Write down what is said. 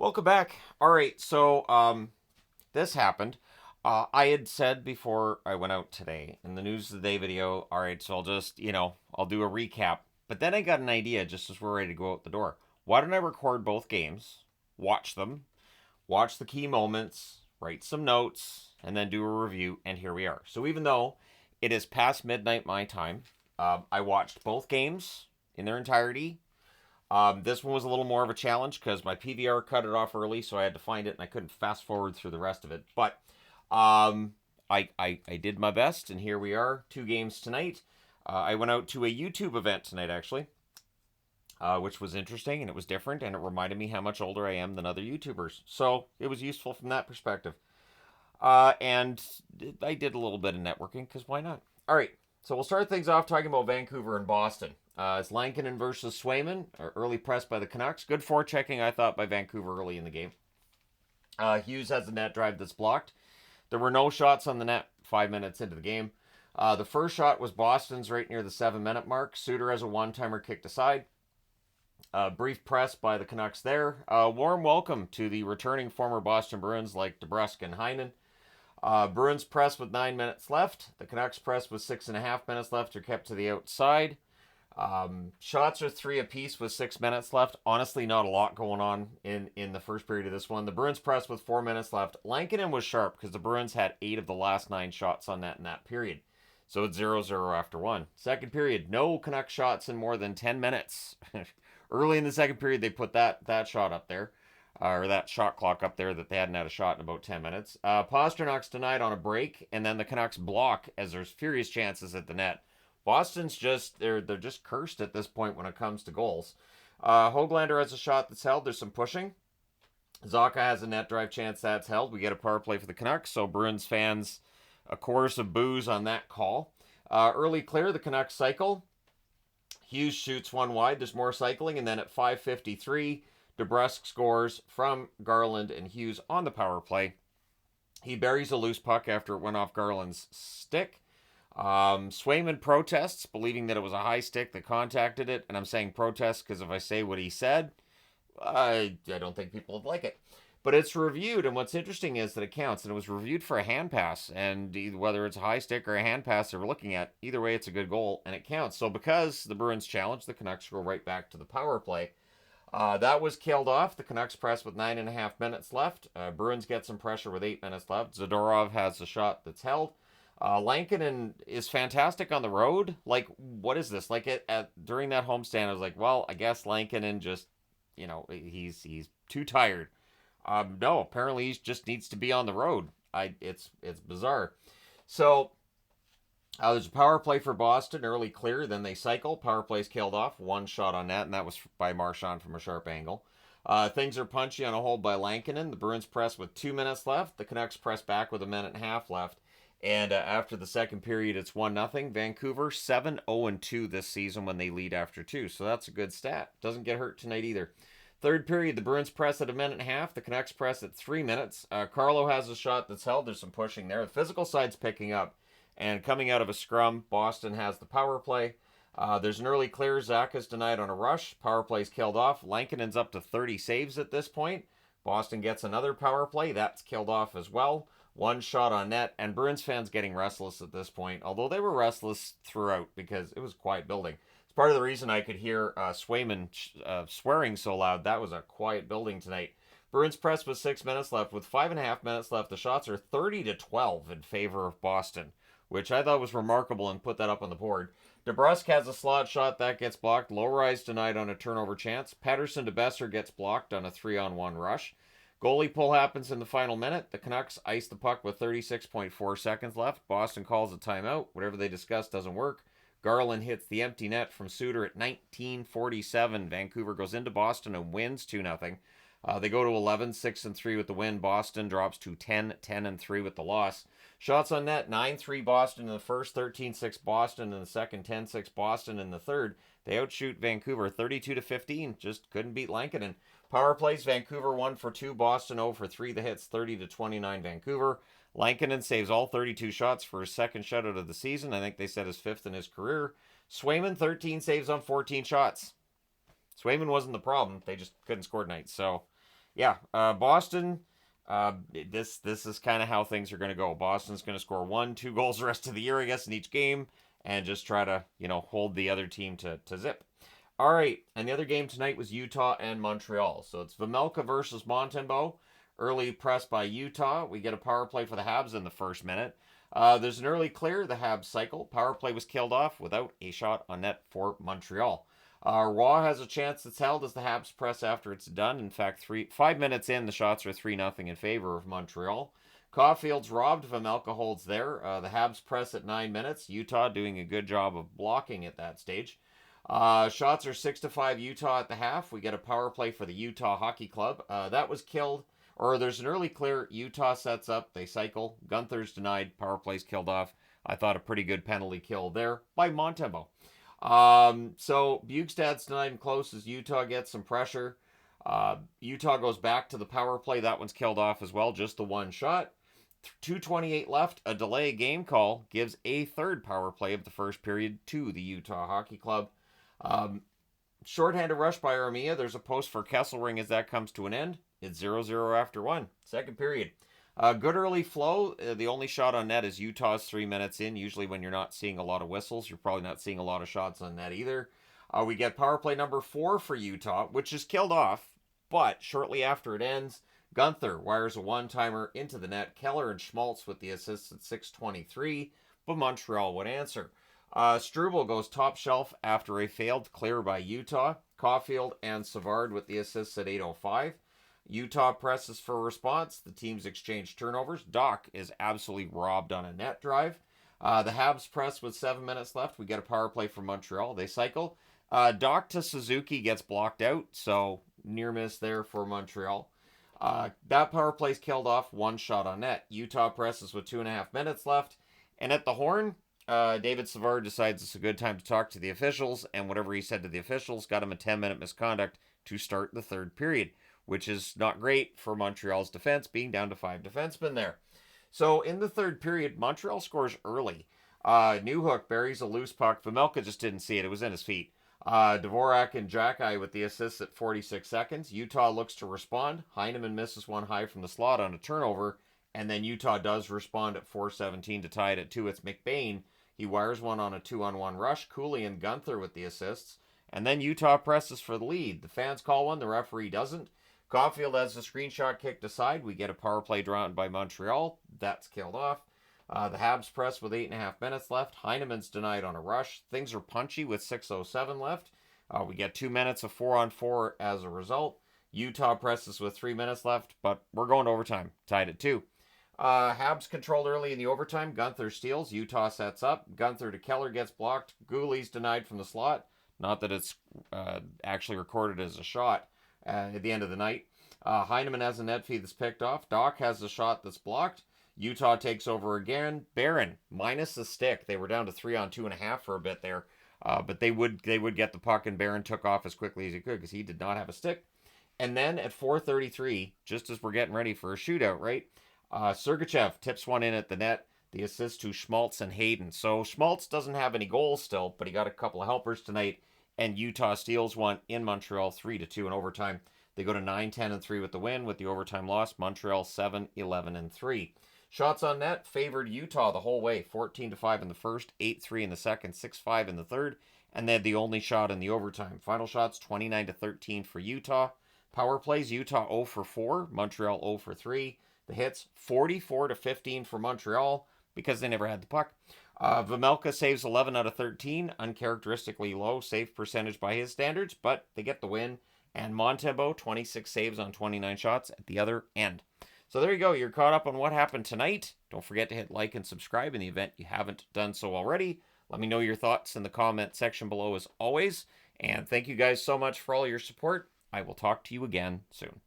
Welcome back. All right, so this happened. I had said before I went out today in the news of the day video. All right, so I'll just I'll do a recap. But then I got an idea just as we're ready to go out the door. Why don't I record both games, watch them, watch the key moments, write some notes, and then do a review? And here we are. So even though it is past midnight my time, I watched both games in their entirety. This one was a little more of a challenge because my PVR cut it off early, so I had to find it, and I couldn't fast forward through the rest of it. But I did my best, and here we are, two games tonight. I went out to a YouTube event tonight, actually, which was interesting, and it was different, and it reminded me how much older I am than other YouTubers. So it was useful from that perspective. And I did a little bit of networking, because why not? All right, so we'll start things off talking about Vancouver and Boston. It's Lankinen versus Swayman, early press by the Canucks. Good forechecking, I thought, by Vancouver early in the game. Hughes has a net drive that's blocked. There were no shots on the net 5 minutes into the game. The first shot was Boston's right near the 7 minute mark. Suter has a one-timer kicked aside. Brief press by the Canucks there. Warm welcome to the returning former Boston Bruins like DeBrusk and Heinen. Bruins press with 9 minutes left. The Canucks press with 6.5 minutes left are kept to the outside. Shots are three apiece with 6 minutes left. Honestly, not a lot going on in the first period of this one. The Bruins press with 4 minutes left. Lankinen was sharp because the Bruins had 8 of the last 9 shots on net in that period. So it's 0-0 after one. Second period, no Canuck shots in more than 10 minutes. Early in the second period, they put that shot up there, or that shot clock up there that they hadn't had a shot in about 10 minutes. Pasternak's denied on a break, and then the Canucks block as there's furious chances at the net. Boston's just they're just cursed at this point when it comes to goals. Hoglander has a shot that's held. There's some pushing. Zacha has a net drive chance that's held. We get a power play for the Canucks, so Bruins fans a chorus of boos on that call. Early clear, the Canucks cycle. Hughes shoots one wide. There's more cycling, and then at 5:53, DeBrusk scores from Garland and Hughes on the power play. He buries a loose puck after it went off Garland's stick. Swayman protests, believing that it was a high stick that contacted it. And I'm saying protests because if I say what he said, I don't think people would like it. But it's reviewed, and what's interesting is that it counts, and it was reviewed for a hand pass. And whether it's a high stick or a hand pass they're looking at, either way, it's a good goal, and it counts. So because the Bruins challenge, the Canucks go right back to the power play. That was killed off. The Canucks press with 9.5 minutes left. Bruins get some pressure with 8 minutes left. Zadorov has a shot that's held. Lankinen is fantastic on the road. Like, what is this? Like, during that homestand, I was like, well, I guess Lankinen just, he's too tired. No, apparently he just needs to be on the road. It's bizarre. So there's a power play for Boston, early clear, then they cycle. Power play's killed off. One shot on net, and that was by Marchand from a sharp angle. Things are punchy on a hold by Lankinen. The Bruins press with 2 minutes left. The Canucks press back with a minute and a half left. And after the second period, it's 1-0. Vancouver 7-0-2 this season when they lead after two. So that's a good stat. Doesn't get hurt tonight either. Third period, the Bruins press at a minute and a half. The Canucks press at 3 minutes. Carlo has a shot that's held. There's some pushing there. The physical side's picking up. And coming out of a scrum, Boston has the power play. There's an early clear. Zach is denied on a rush. Power play's killed off. Lankinen's up to 30 saves at this point. Boston gets another power play. That's killed off as well. One shot on net, and Bruins fans getting restless at this point, although they were restless throughout because it was a quiet building. It's part of the reason I could hear Swayman swearing so loud. That was a quiet building tonight. Bruins press with 6 minutes left. With 5.5 minutes left, the shots are 30-12 in favor of Boston, which I thought was remarkable and put that up on the board. DeBrusk has a slot shot that gets blocked. Low-rise denied on a turnover chance. Patterson to Besser gets blocked on a 3-on-1 rush. Goalie pull happens in the final minute. The Canucks ice the puck with 36.4 seconds left. Boston calls a timeout. Whatever they discuss doesn't work. Garland hits the empty net from Suter at 19:47. Vancouver goes into Boston and wins 2-0. They go to 11-6-3 with the win. Boston drops to 10-10-3 with the loss. Shots on net, 9-3 Boston in the first, 13-6 Boston in the second, 10-6 Boston in the third. They outshoot Vancouver 32-15. Just couldn't beat Lankinen. Power plays, Vancouver 1 for 2, Boston 0 for 3. The hits 30-29 Vancouver. Lankinen saves all 32 shots for his second shutout of the season. I think they said his fifth in his career. Swayman 13 saves on 14 shots. Swayman wasn't the problem. They just couldn't score tonight. So Boston. This is kind of how things are going to go. Boston's going to score 1, 2 goals the rest of the year, I guess, in each game, and just try to hold the other team to zip. All right, and the other game tonight was Utah and Montreal. So it's Vejmelka versus Montembeault. Early press by Utah. We get a power play for the Habs in the first minute. There's an early clear. The Habs cycle. Power play was killed off without a shot on net for Montreal. Roy has a chance that's held as the Habs press after it's done. In fact, 5 minutes in, the shots are 3-0 in favor of Montreal. Caulfield's robbed. Vejmelka holds there. The Habs press at 9 minutes. Utah doing a good job of blocking at that stage. Shots are 6-5 Utah at the half. We get a power play for the Utah Hockey Club. That was killed. Or there's an early clear. Utah sets up. They cycle. Gunther's denied. Power play's killed off. I thought a pretty good penalty kill there by Montembeault. So Bjugstad's denied and close as Utah gets some pressure. Utah goes back to the power play. That one's killed off as well. Just the one shot. 2:28 left. A delay game call gives a third power play of the first period to the Utah Hockey Club. Shorthanded rush by Armia. There's a post for Kesselring as that comes to an end. It's 0-0 after one. Second period. Good early flow. The only shot on net is Utah's 3 minutes in. Usually when you're not seeing a lot of whistles, you're probably not seeing a lot of shots on net either. We get power play number 4 for Utah, which is killed off. But shortly after it ends, Gunther wires a one-timer into the net. Keller and Schmaltz with the assists at 6:23, but Montreal would answer. Struble goes top shelf after a failed clear by Utah. Caulfield and Savard with the assists at 8:05. Utah presses for a response. The teams exchange turnovers. Doc is absolutely robbed on a net drive. The Habs press with 7 minutes left. We get a power play from Montreal. They cycle. Doc to Suzuki gets blocked out, so near miss there for Montreal. That power play's killed off. One shot on net. Utah presses with 2.5 minutes left. And at the horn, David Savard decides it's a good time to talk to the officials, and whatever he said to the officials got him a 10-minute misconduct to start the third period, which is not great for Montreal's defense, being down to 5 defensemen there. So in the third period, Montreal scores early. Newhook buries a loose puck. Vejmelka just didn't see it. It was in his feet. Dvorak and Jackeye with the assists at 46 seconds. Utah looks to respond. Heineman misses one high from the slot on a turnover, and then Utah does respond at 4:17 to tie it at 2. It's McBain. He wires one on a 2-on-1 rush. Cooley and Gunther with the assists. And then Utah presses for the lead. The fans call one. The referee doesn't. Caulfield has a screenshot kicked aside. We get a power play drawn by Montreal. That's killed off. The Habs press with 8.5 minutes left. Heineman's denied on a rush. Things are punchy with 6:07 left. We get 2 minutes of 4-on-4 as a result. Utah presses with 3 minutes left, but we're going to overtime. Tied at 2. Habs controlled early in the overtime. Gunther steals. Utah sets up. Gunther to Keller gets blocked. Gooley's denied from the slot. Not that it's actually recorded as a shot at the end of the night. Heineman has a net feed that's picked off. Doc has a shot that's blocked. Utah takes over again. Barron minus the stick. They were down to 3-on-2.5 for a bit there, but they would get the puck, and Barron took off as quickly as he could because he did not have a stick. And then at 4:33, just as we're getting ready for a shootout, right? Sergachev tips one in at the net. The assist to Schmaltz and Hayden. So Schmaltz doesn't have any goals still, but he got a couple of helpers tonight. And Utah steals one in Montreal, 3-2 in overtime. They go to 9-10-3 with the win. With the overtime loss, Montreal 7-11-3. Shots on net favored Utah the whole way. 14-5 in the first, 8-3 in the second, 6-5 in the third, and they had the only shot in the overtime. Final shots 29-13 for Utah. Power plays, Utah 0 for 4, Montreal 0 for 3. The hits 44-15 for Montreal because they never had the puck. Vejmelka saves 11 out of 13, uncharacteristically low save percentage by his standards, but they get the win. And Montembeault, 26 saves on 29 shots at the other end. So there you go. You're caught up on what happened tonight. Don't forget to hit like and subscribe in the event you haven't done so already. Let me know your thoughts in the comment section below as always. And thank you guys so much for all your support. I will talk to you again soon.